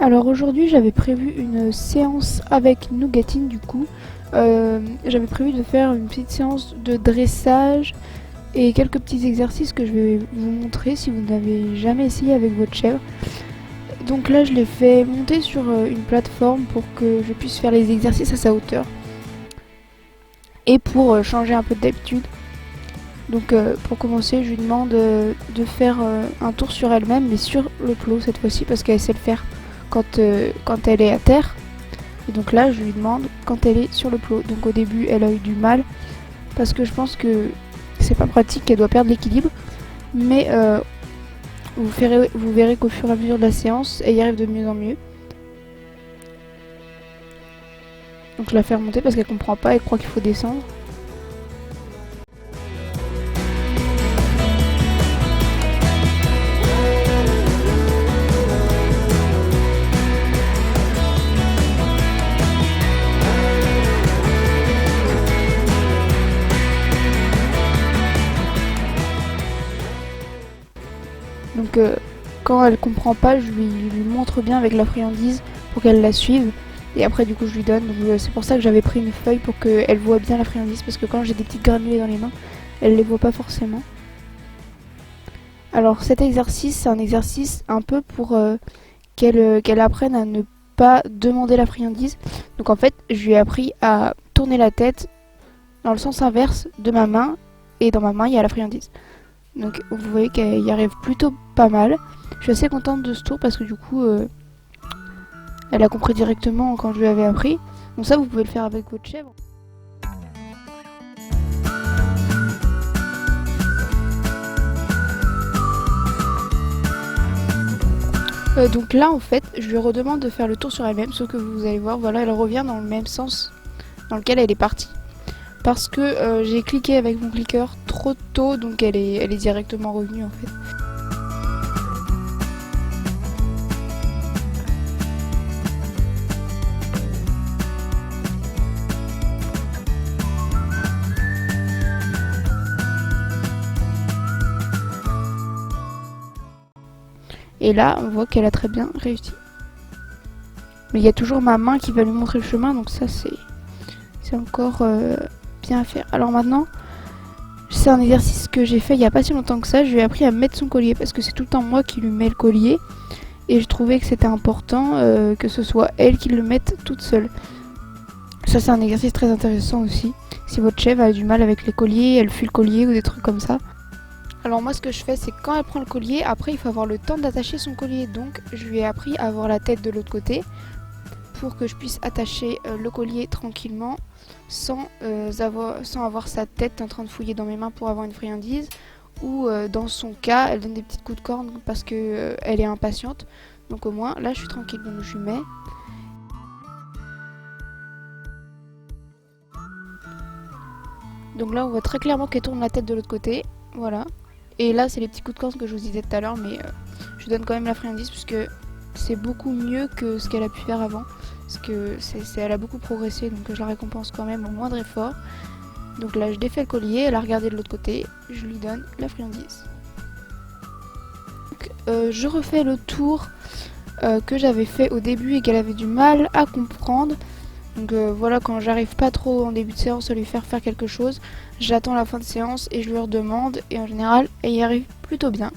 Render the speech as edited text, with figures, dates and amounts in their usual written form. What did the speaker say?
Alors aujourd'hui j'avais prévu une séance avec Nougatine du coup. J'avais prévu de faire une petite séance de dressage et quelques petits exercices que je vais vous montrer si vous n'avez jamais essayé avec votre chèvre. Donc là je l'ai fait monter sur une plateforme pour que je puisse faire les exercices à sa hauteur et pour changer un peu d'habitude. Donc pour commencer je lui demande de faire un tour sur elle-même mais sur le plot cette fois-ci parce qu'elle sait le faire quand elle est à terre. Et donc là je lui demande quand elle est sur le plot. Donc au début elle a eu du mal parce que je pense que c'est pas pratique, qu'elle doit perdre l'équilibre. Mais vous verrez qu'au fur et à mesure de la séance elle y arrive de mieux en mieux. Donc je la fais remonter parce qu'elle comprend pas, elle croit qu'il faut descendre. Donc quand elle comprend pas, je lui montre bien avec la friandise pour qu'elle la suive. Et après du coup je lui donne. Donc c'est pour ça que j'avais pris une feuille pour qu'elle voit bien la friandise. Parce que quand j'ai des petites granulés dans les mains, elle les voit pas forcément. Alors cet exercice, c'est un exercice un peu pour qu'elle apprenne à ne pas demander la friandise. Donc en fait, je lui ai appris à tourner la tête dans le sens inverse de ma main. Et dans ma main, il y a la friandise. Donc vous voyez qu'elle y arrive plutôt pas mal. Je suis assez contente de ce tour parce que du coup elle a compris directement quand je lui avais appris. Donc ça vous pouvez le faire avec votre chèvre. Donc là en fait je lui redemande de faire le tour sur elle-même, sauf que vous allez voir, voilà, elle revient dans le même sens dans lequel elle est partie. Parce que j'ai cliqué avec mon cliqueur trop tôt, donc elle est directement revenue en fait. Et là on voit qu'elle a très bien réussi. Mais il y a toujours ma main qui va lui montrer le chemin, donc ça c'est encore bien à faire. Alors maintenant, c'est un exercice que j'ai fait il n'y a pas si longtemps que ça. Je lui ai appris à mettre son collier parce que c'est tout le temps moi qui lui mets le collier. Et je trouvais que c'était important que ce soit elle qui le mette toute seule. Ça c'est un exercice très intéressant aussi. Si votre chèvre a du mal avec les colliers, elle fuit le collier ou des trucs comme ça. Alors moi ce que je fais c'est que quand elle prend le collier, après il faut avoir le temps d'attacher son collier. Donc je lui ai appris à avoir la tête de l'autre côté pour que je puisse attacher le collier tranquillement sans avoir sa tête en train de fouiller dans mes mains pour avoir une friandise. Ou dans son cas, elle donne des petits coups de corne parce qu'elle est impatiente. Donc au moins là je suis tranquille, donc je lui mets. Donc là on voit très clairement qu'elle tourne la tête de l'autre côté, voilà. Et là c'est les petits coups de corne que je vous disais tout à l'heure, mais je donne quand même la friandise puisque c'est beaucoup mieux que ce qu'elle a pu faire avant. Parce que elle a beaucoup progressé, donc je la récompense quand même au moindre effort. Donc là je défais le collier, elle a regardé de l'autre côté, je lui donne la friandise. Donc, je refais le tour que j'avais fait au début et qu'elle avait du mal à comprendre. Donc voilà, quand j'arrive pas trop en début de séance à lui faire quelque chose, j'attends la fin de séance et je lui redemande et en général elle y arrive plutôt bien.